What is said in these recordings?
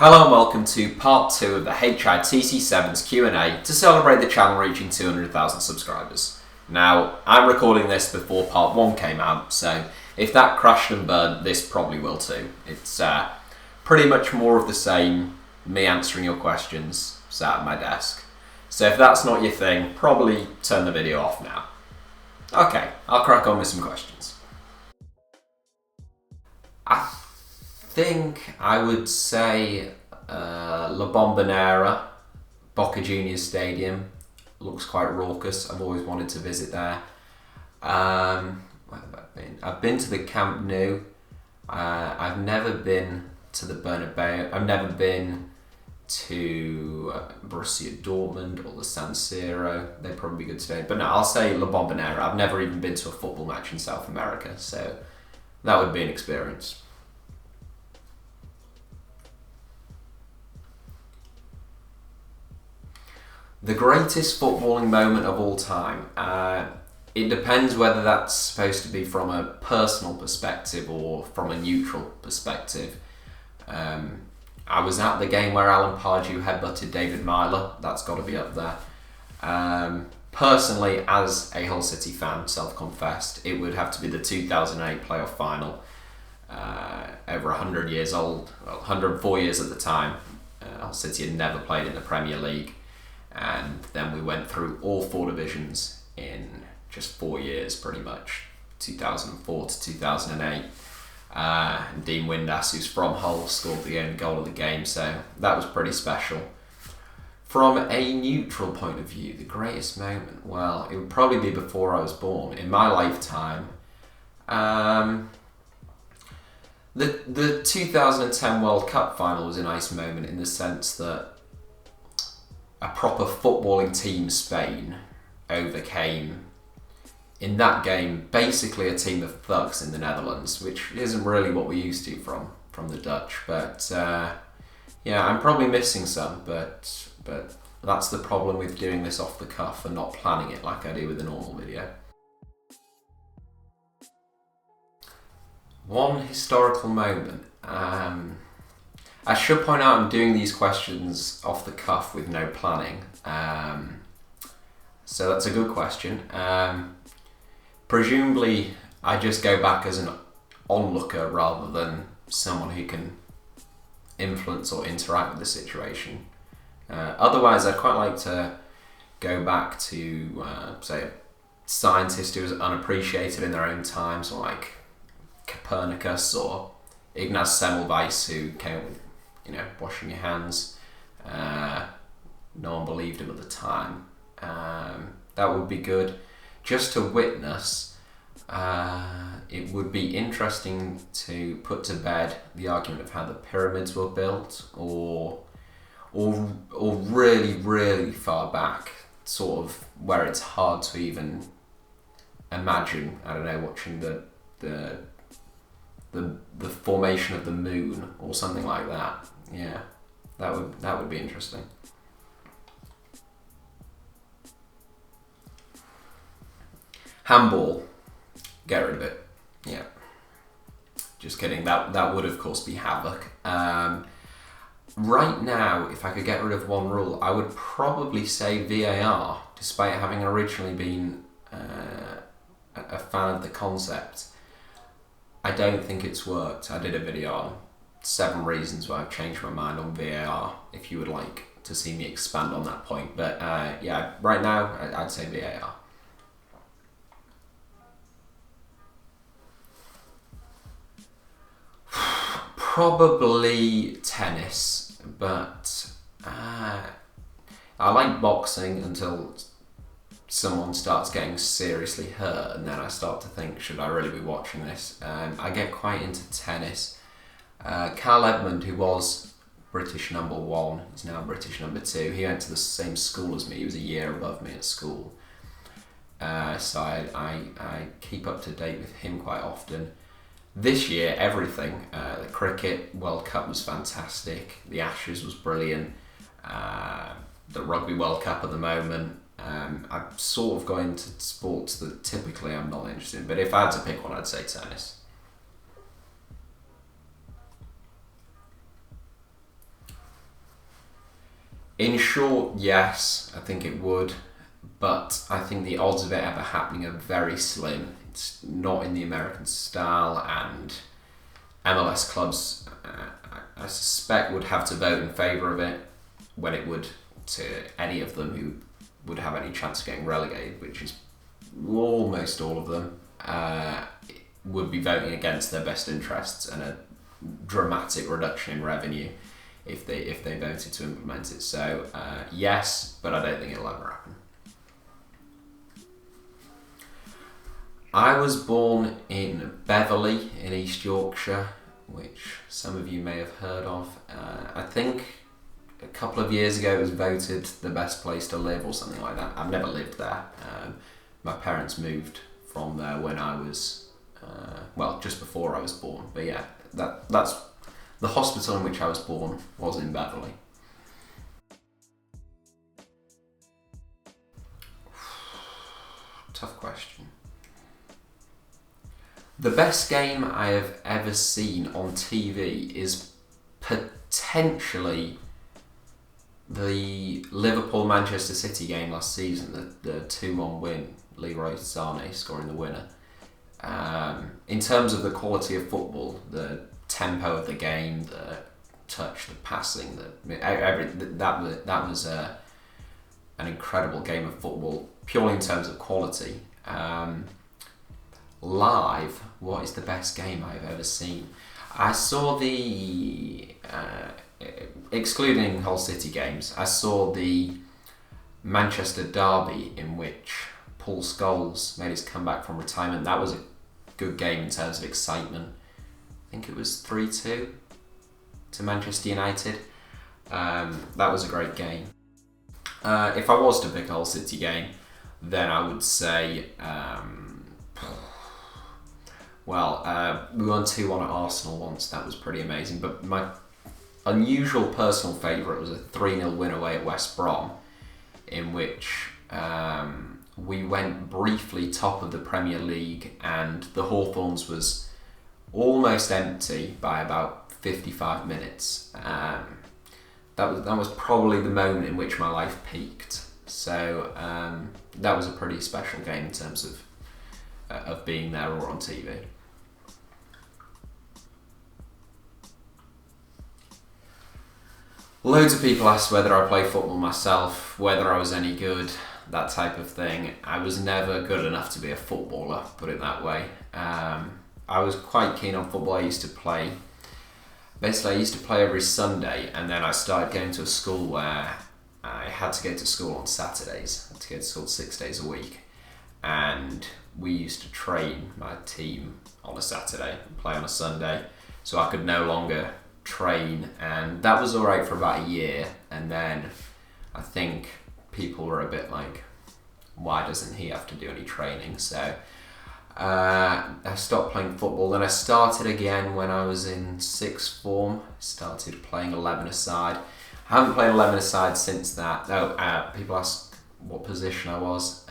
Hello and welcome to part 2 of the HITC 7's Q&A to celebrate the channel reaching 200,000 subscribers. Now, I'm recording this before part 1 came out, so if that crashed and burned, this probably will too. It's pretty much more of the same, me answering your questions, sat at my desk. So if that's not your thing, probably turn the video off now. Okay, I'll crack on with some questions. I think I would say La Bombonera, Boca Juniors Stadium. Looks quite raucous. I've always wanted to visit there. Where have I been? I've been to the Camp Nou. I've never been to the Bernabeu. I've never been to Borussia Dortmund or the San Siro. They'd probably be good today. But no, I'll say La Bombonera. I've never even been to a football match in South America, so that would be an experience. The greatest footballing moment of all time. It depends whether that's supposed to be from a personal perspective or from a neutral perspective. I was at the game where Alan Pardew headbutted David Myler. That's got to be up there. Personally, as a Hull City fan, self-confessed, it would have to be the 2008 playoff final. Over 100 years old, well, 104 years at the time. Hull City had never played in the Premier League. And then we went through all 4 divisions in just 4 years, pretty much, 2004 to 2008. And Dean Windass, who's from Hull, scored the only goal of the game, so that was pretty special. From a neutral point of view, the greatest moment, well, it would probably be before I was born. In my lifetime, the 2010 World Cup final was a nice moment in the sense that a proper footballing team, Spain, overcame, in that game, basically a team of thugs in the Netherlands, which isn't really what we're used to from the Dutch. But yeah, I'm probably missing some, but that's the problem with doing this off the cuff and not planning it like I do with a normal video. One historical moment. I should point out I'm doing these questions off the cuff with no planning. So that's a good question. Presumably, I just go back as an onlooker rather than someone who can influence or interact with the situation. Otherwise, I'd quite like to go back to, say, a scientist who was unappreciated in their own time, so like Copernicus or Ignaz Semmelweis, who came with, washing your hands. No one believed him at the time. That would be good. Just to witness, it would be interesting to put to bed the argument of how the pyramids were built, or really, really far back, sort of where it's hard to even imagine. I don't know, watching the formation of the moon or something like that. Yeah, that would be interesting. Handball, get rid of it. Yeah, just kidding. That would of course be havoc. Right now, if I could get rid of one rule, I would probably say VAR, despite having originally been a fan of the concept. I don't think it's worked. I did a video on 7 reasons why I've changed my mind on VAR, if you would like to see me expand on that point. But yeah, right now, I'd say VAR. Probably tennis, but I like boxing until someone starts getting seriously hurt, and then I start to think, should I really be watching this? I get quite into tennis. Carl Edmund, who was British number 1, is now British number 2. He went to the same school as me. He was a year above me at school. So I keep up to date with him quite often. This year, everything. The Cricket World Cup was fantastic. The Ashes was brilliant. The Rugby World Cup at the moment. I'm sort of going to sports that typically I'm not interested in, but if I had to pick one, I'd say tennis. In short, yes, I think it would, but I think the odds of it ever happening are very slim. It's not in the American style, and MLS clubs, I suspect, would have to vote in favour of it when it would to any of them who would have any chance of getting relegated, which is almost all of them, would be voting against their best interests and a dramatic reduction in revenue if they voted to implement it. So yes, but I don't think it'll ever happen. I was born in Beverley in East Yorkshire, which some of you may have heard of. I think a couple of years ago it was voted the best place to live or something like that. I've never lived there. My parents moved from there when I was, just before I was born. But yeah, that's the hospital in which I was born was in Beverley. Tough question. The best game I have ever seen on TV is potentially the Liverpool-Manchester City game last season, the 2-1 win, Leroy Sané scoring the winner. In terms of the quality of football, the tempo of the game, the touch, the passing, that was an incredible game of football, purely in terms of quality. Live, what is the best game I've ever seen? I saw excluding Hull City games, I saw the Manchester derby in which Paul Scholes made his comeback from retirement. That was a good game in terms of excitement. I think it was 3-2 to Manchester United. That was a great game. If I was to pick a Hull City game, then I would say, we won 2-1 at Arsenal once. That was pretty amazing. But my unusual personal favourite was a 3-0 win away at West Brom, in which we went briefly top of the Premier League and the Hawthorns was almost empty by about 55 minutes. That was probably the moment in which my life peaked. So that was a pretty special game in terms of being there or on TV. Loads of people asked whether I play football myself, whether I was any good, that type of thing. I was never good enough to be a footballer, put it that way. I was quite keen on football. I used to play every Sunday, and then I started going to a school where I had to go to school on Saturdays. I had to go to school 6 days a week, and we used to train my team on a Saturday and play on a Sunday, so I could no longer train, and that was alright for about a year, and then I think people were a bit like, why doesn't he have to do any training? So I stopped playing football. Then I started again when I was in sixth form. Started playing 11-a-side. I haven't played 11-a-side since that. People ask what position I was.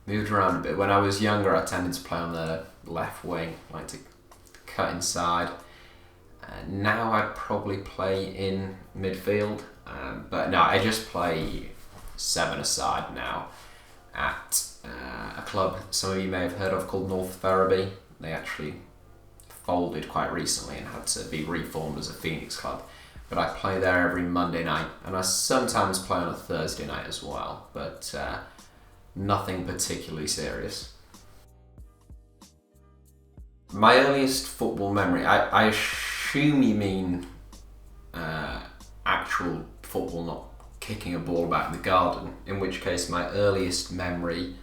Moved around a bit. When I was younger, I tended to play on the left wing, like to cut inside. Now I'd probably play in midfield. But no, I just play 7-a-side now at a club some of you may have heard of called North Ferriby. They actually folded quite recently and had to be reformed as a Phoenix club. But I play there every Monday night, and I sometimes play on a Thursday night as well, but nothing particularly serious. My earliest football memory, I assume you mean actual football, not kicking a ball about in the garden, in which case my earliest memory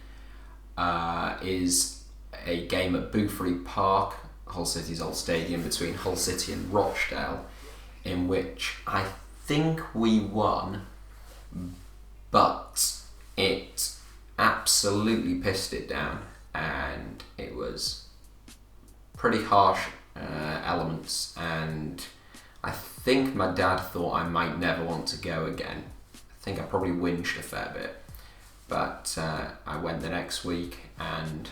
is a game at Boothry Park, Hull City's old stadium, between Hull City and Rochdale, in which I think we won, but it absolutely pissed it down, and it was pretty harsh elements, and I think my dad thought I might never want to go again. I think I probably whinged a fair bit, but I went the next week and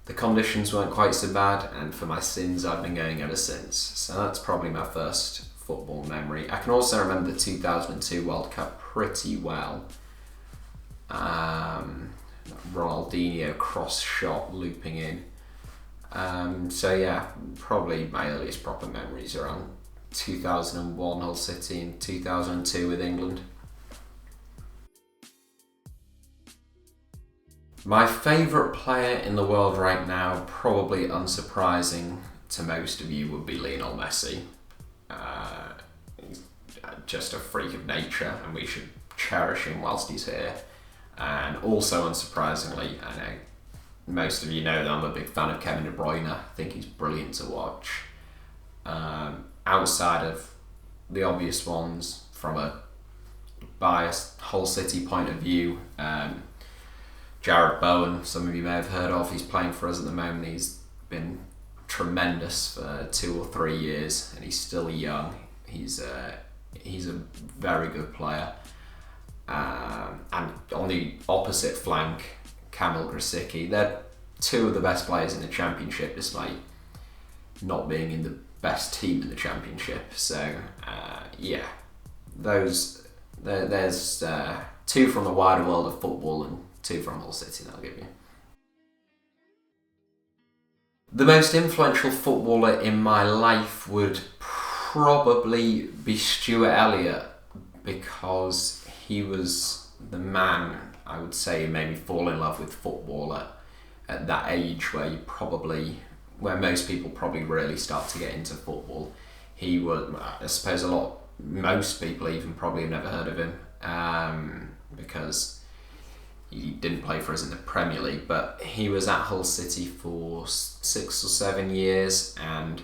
the conditions weren't quite so bad, and for my sins I've been going ever since. So that's probably my first football memory. I can also remember the 2002 World Cup pretty well. Ronaldinho cross shot looping in. So yeah, probably my earliest proper memories around 2001 Hull City and 2002 with England. My favourite player in the world right now, probably unsurprising to most of you, would be Lionel Messi. He's just a freak of nature and we should cherish him whilst he's here. And also unsurprisingly, I know most of you know that I'm a big fan of Kevin De Bruyne. I think he's brilliant to watch. Outside of the obvious ones, from a biased Hull City point of view, Jared Bowen, some of you may have heard of, he's playing for us at the moment. He's been tremendous for 2 or 3 years and he's still young. He's a very good player. And on the opposite flank, Kamil Grosicki, they're 2 of the best players in the Championship, despite not being in the best team in the Championship. So yeah, there's 2 from the wider world of football and 2 from Hull City, that'll give you. The most influential footballer in my life would probably be Stuart Elliott, because he was the man, I would say, who made me fall in love with football at that age where most people probably really start to get into football. He was, I suppose most people even probably have never heard of him, because he didn't play for us in the Premier League, but he was at Hull City for 6 or 7 years, and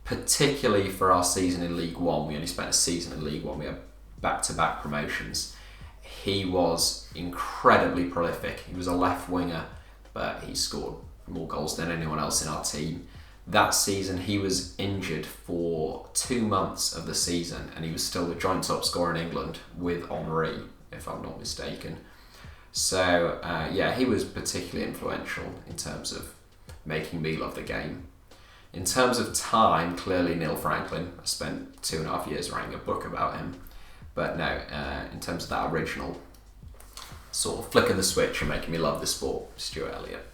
particularly for our season in League One, we only spent a season in League One, we had back-to-back promotions. He was incredibly prolific. He was a left winger, but he scored more goals than anyone else in our team. That season he was injured for 2 months of the season, and he was still the joint top scorer in England with Henry, if I'm not mistaken. So yeah, he was particularly influential in terms of making me love the game. In terms of time, clearly Neil Franklin. I spent 2.5 years writing a book about him. But no, in terms of that original sort of flicking the switch and making me love the sport, Stuart Elliott.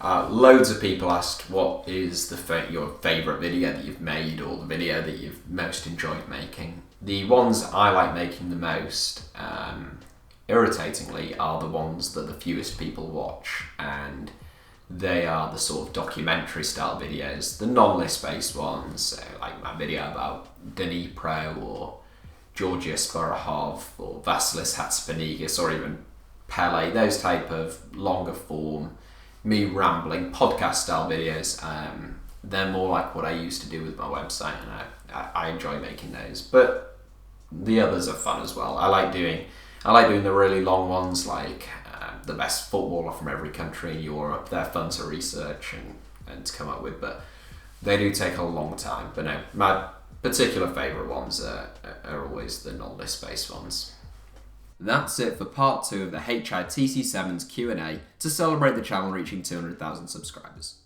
Loads of people asked what is your favourite video that you've made, or the video that you've most enjoyed making. The ones I like making the most, irritatingly, are the ones that the fewest people watch, and they are the sort of documentary style videos, the non-list based ones, so like my video about Dnipro or Georgia Sporahov or Vasilis Hatzipanigis or even Pele, those type of longer form, me rambling podcast style videos. They're more like what I used to do with my website, and I enjoy making those. But the others are fun as well. I like doing the really long ones, like the best footballer from every country in Europe. They're fun to research and to come up with, but they do take a long time. But no, my particular favourite ones are always the non-list based ones. That's it for part 2 of the HITC7's Q&A to celebrate the channel reaching 200,000 subscribers.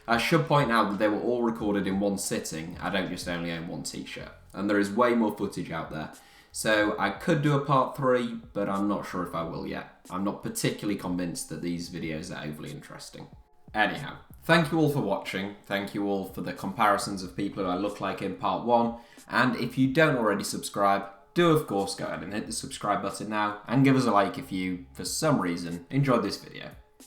I should point out that they were all recorded in one sitting. I don't just only own one t-shirt, and there is way more footage out there. So I could do a part 3, but I'm not sure if I will yet. I'm not particularly convinced that these videos are overly interesting. Anyhow, thank you all for watching. Thank you all for the comparisons of people who I look like in part 1. And if you don't already subscribe, do of course go ahead and hit the subscribe button now, and give us a like if you, for some reason, enjoyed this video.